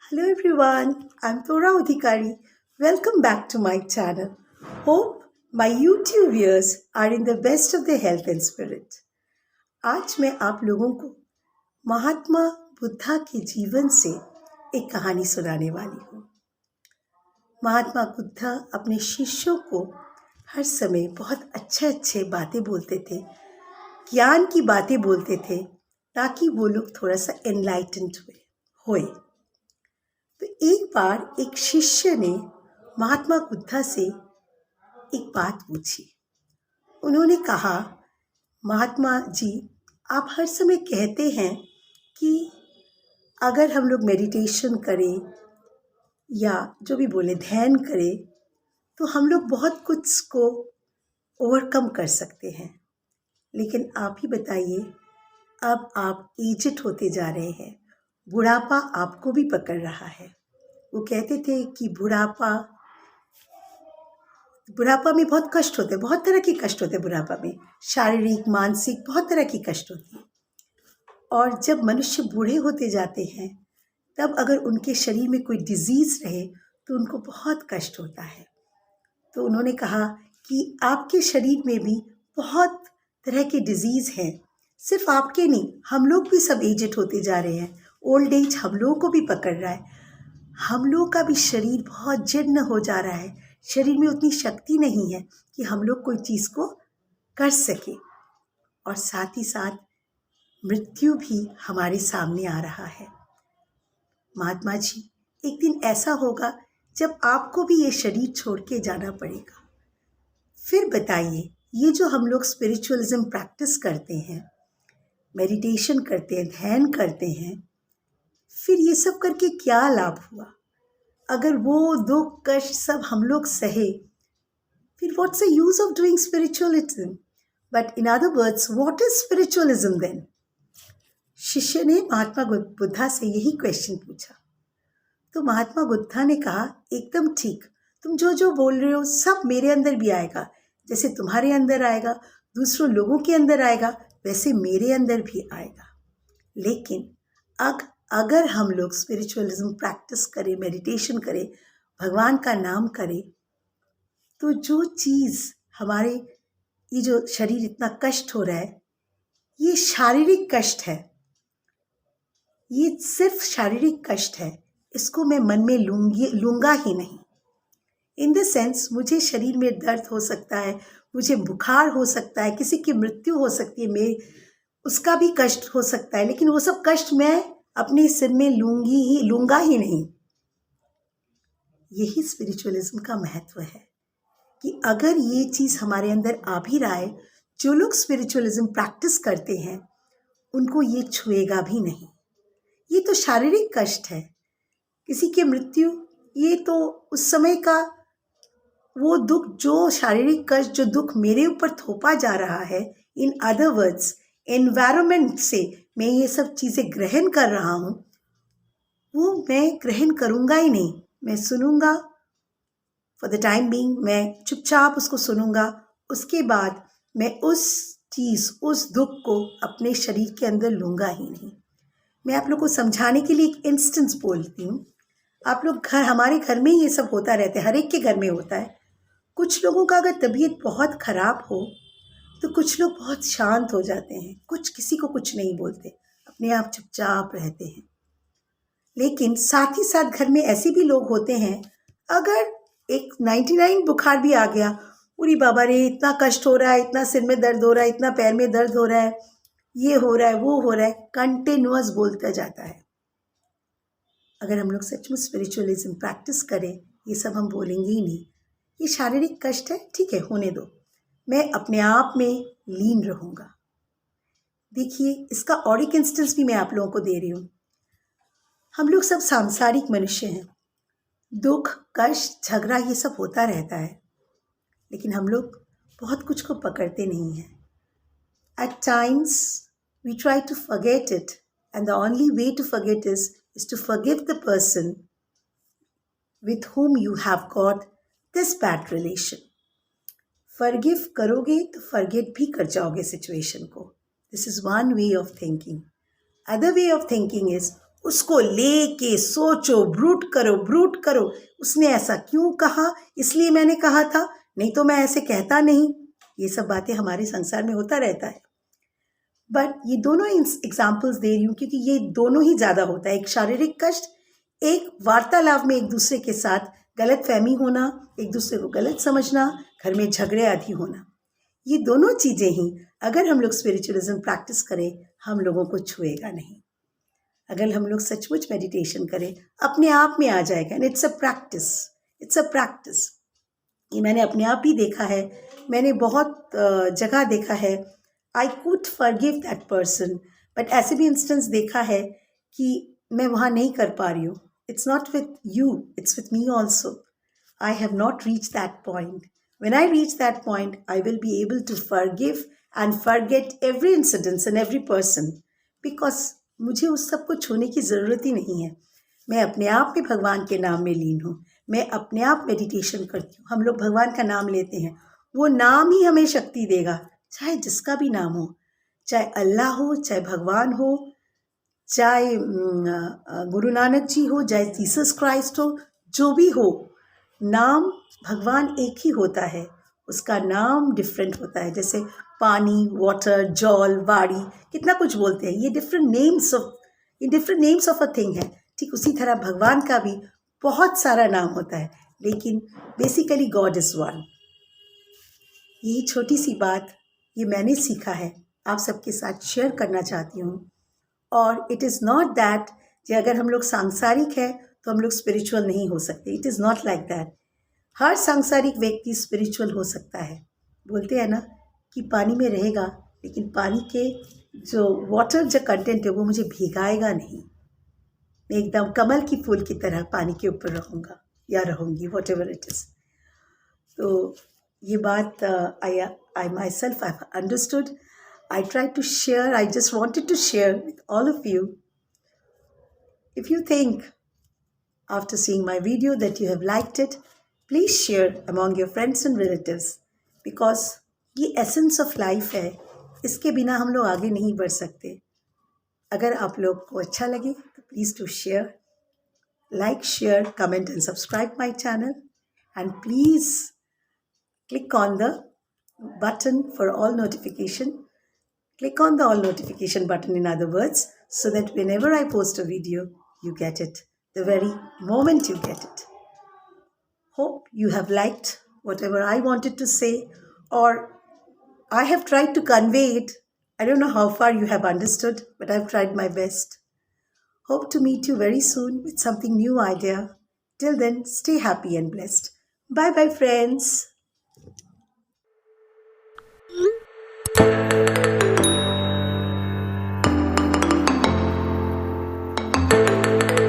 Hello everyone, I'm Tora Udhikari. Welcome back to my channel. Hope my YouTube viewers are in the best of their health and spirit. आज मैं आप लोगों को महात्मा बुद्धा के जीवन से एक कहानी सुनाने वाली हूँ। महात्मा बुद्धा अपने शिष्यों को हर समय बहुत अच्छे बातें बोलते थे, ज्ञान की बातें बोलते थे ताकि वो लोग थोड़ा सा एनलाइटेंड होए। तो एक बार एक शिष्य ने महात्मा बुद्धा से एक बात पूछी। उन्होंने कहा, महात्मा जी, आप हर समय कहते हैं कि अगर हम लोग मेडिटेशन करें या जो भी बोले ध्यान करें तो हम लोग बहुत कुछ को ओवरकम कर सकते हैं। लेकिन आप ही बताइए, अब आप एजेड होते जा रहे हैं, बुढ़ापा आपको भी पकड़ रहा है। वो कहते थे कि बुढ़ापा में बहुत कष्ट होते हैं, बहुत तरह के कष्ट होते हैं बुढ़ापा में, शारीरिक मानसिक बहुत तरह की कष्ट होती है। और जब मनुष्य बूढ़े होते जाते हैं तब अगर उनके शरीर में कोई डिजीज़ रहे तो उनको बहुत कष्ट होता है। तो उन्होंने कहा कि आपके शरीर में भी बहुत तरह के डिजीज़ हैं, सिर्फ आपके नहीं, हम लोग भी सब एजेड होते जा रहे हैं। ओल्ड एज हम लोगों को भी पकड़ रहा है, हम लोग का भी शरीर बहुत जीर्ण हो जा रहा है, शरीर में उतनी शक्ति नहीं है कि हम लोग कोई चीज़ को कर सके। और साथ ही साथ मृत्यु भी हमारे सामने आ रहा है। महात्मा जी, एक दिन ऐसा होगा जब आपको भी ये शरीर छोड़ के जाना पड़ेगा। फिर बताइए, ये जो हम लोग स्पिरिचुअलिज्म प्रैक्टिस करते हैं, मेडिटेशन करते हैं, ध्यान करते हैं, फिर ये सब करके क्या लाभ हुआ? अगर वो दुख कष्ट सब हम लोग सहे, फिर what's the use of doing spiritualism? But in other words, what is spiritualism then? शिष्य ने महात्मा बुद्धा से यही क्वेश्चन पूछा। तो महात्मा बुद्धा ने कहा, एकदम ठीक, तुम जो जो बोल रहे हो सब मेरे अंदर भी आएगा। जैसे तुम्हारे अंदर आएगा, दूसरों लोगों के अंदर आएगा, वैसे मेरे अंदर भी आएगा। लेकिन अगर हम लोग स्पिरिचुअलिज्म प्रैक्टिस करें, मेडिटेशन करें, भगवान का नाम करें, तो जो चीज़ हमारे ये जो शरीर इतना कष्ट हो रहा है, ये शारीरिक कष्ट है, ये सिर्फ शारीरिक कष्ट है, इसको मैं मन में लूँगा ही नहीं। इन द सेंस, मुझे शरीर में दर्द हो सकता है, मुझे बुखार हो सकता है, किसी की मृत्यु हो सकती है, उसका भी कष्ट हो सकता है, लेकिन वो सब कष्ट मैं अपने सिर में लूँगा ही नहीं। यही स्पिरिचुअलिज्म का महत्व है कि अगर ये चीज़ हमारे अंदर आ भी रहा है, जो लोग स्पिरिचुअलिज्म प्रैक्टिस करते हैं उनको ये छुएगा भी नहीं। ये तो शारीरिक कष्ट है, किसी की मृत्यु, ये तो उस समय का वो दुख, जो शारीरिक कष्ट, जो दुख मेरे ऊपर थोपा जा रहा है, इन अदर वर्ड्स एनवायरनमेंट से मैं ये सब चीज़ें ग्रहण कर रहा हूँ, वो मैं ग्रहण करूँगा ही नहीं। मैं सुनूँगा, फॉर द टाइम बीइंग मैं चुपचाप उसको सुनूँगा। उसके बाद मैं उस चीज़, उस दुख को अपने शरीर के अंदर लूँगा ही नहीं। मैं आप लोग को समझाने के लिए एक इंस्टेंस बोलती हूँ। आप लोग हमारे घर में ये सब होता रहता है, हर एक के घर में होता है। कुछ लोगों का अगर तबीयत बहुत ख़राब हो तो कुछ लोग बहुत शांत हो जाते हैं, कुछ किसी को कुछ नहीं बोलते, अपने आप चुपचाप रहते हैं। लेकिन साथ ही साथ घर में ऐसे भी लोग होते हैं, अगर एक 99 बुखार भी आ गया, पूरी बाबा रे इतना कष्ट हो रहा है, इतना सिर में दर्द हो रहा है, इतना पैर में दर्द हो रहा है, ये हो रहा है, वो हो रहा है, कंटिन्यूअस बोलता जाता है। अगर हम लोग सच में स्पिरिचुअलिज्म प्रैक्टिस करें, ये सब हम बोलेंगे ही नहीं। ये शारीरिक कष्ट है, ठीक है, होने दो, मैं अपने आप में लीन रहूँगा। देखिए, इसका और एक इंस्टेंस भी मैं आप लोगों को दे रही हूँ। हम लोग सब सांसारिक मनुष्य हैं, दुख कष्ट झगड़ा ये सब होता रहता है, लेकिन हम लोग बहुत कुछ को पकड़ते नहीं हैं। At times we try to forget it, and the only way to forget is to forgive the person with whom you have got this bad relation. Forgive करोगे तो फॉरगेट भी कर जाओगे सिचुएशन को. This is one way of thinking. Other way of thinking is उसको लेके सोचो, brute करो. उसने ऐसा क्यों कहा, इसलिए मैंने कहा था, नहीं तो मैं ऐसे कहता नहीं. ये सब बातें हमारे संसार में होता रहता है. बट ये दोनों एग्जाम्पल्स दे रही हूँ क्योंकि ये दोनों ही ज़्यादा होता है. एक शारीरिक कष्ट, एक वार्तालाप में एक दूसरे के साथ गलत फहमी होना, एक दूसरे को गलत समझना, घर में झगड़े आदि होना. ये दोनों चीज़ें ही अगर हम लोग स्पिरिचुअलिज्म प्रैक्टिस करें, हम लोगों को छुएगा नहीं. अगर हम लोग सचमुच मेडिटेशन करें, अपने आप में आ जाएगा. And it's a practice. ये मैंने अपने आप ही देखा है, मैंने बहुत जगह देखा है. I could forgive that person, but ऐसे भी इंस्टेंस देखा है कि मैं वहाँ नहीं कर पा रही हूँ. It's not with you, it's with me also. I have not reached that point. When I reach that point, I will be able to forgive and forget every incident and every person. Because मुझे उस सब को छूने की ज़रूरत ही नहीं है. मैं अपने आप में भगवान के नाम में लीन हूँ. मैं अपने आप मेडिटेशन करती हूँ. हम लोग भगवान का नाम लेते हैं, वो नाम ही हमें शक्ति देगा, चाहे जिसका भी नाम हो. चाहे अल्लाह हो, चाहे भगवान हो, चाहे गुरु नानक जी हो, चाहे जीसस क्राइस्ट हो, जो भी हो, नाम भगवान एक ही होता है. उसका नाम डिफरेंट होता है. जैसे पानी, वाटर, जल, वाड़ी, कितना कुछ बोलते हैं. ये different names of a thing है. ठीक उसी तरह भगवान का भी बहुत सारा नाम होता है, लेकिन बेसिकली गॉड इज़ वन. यही छोटी सी बात ये मैंने सीखा है, आप सबके साथ शेयर करना चाहती हूँ. और इट इज़ नॉट दैट कि अगर हम लोग सांसारिक है तो हम लोग स्पिरिचुअल नहीं हो सकते. It is not like that. हर सांसारिक व्यक्ति स्पिरिचुअल हो सकता है. बोलते हैं ना कि पानी में रहेगा, लेकिन पानी के जो वाटर जो कंटेंट है वो मुझे भिगाएगा नहीं. मैं एकदम कमल की फूल की तरह पानी के ऊपर रहूँगा या रहूँगी, वॉट एवर इट इज़. तो ये बात I myself I understood. I tried to share, I just wanted to share with all of you. If you think after seeing my video that you have liked it, please share among your friends and relatives, because ये essence of life है. इसके बिना हम लोग आगे नहीं बढ़ सकते. अगर आप लोग को अच्छा लगे तो please do share, like, share, comment and subscribe my channel, and please click on the button for all notification. Click on the all notification button, in other words, so that whenever I post a video, you get it the very moment you get it. Hope you have liked whatever I wanted to say, or I have tried to convey it. I don't know how far you have understood, but I've tried my best. Hope to meet you very soon with something new idea. Till then, stay happy and blessed. Bye bye, friends.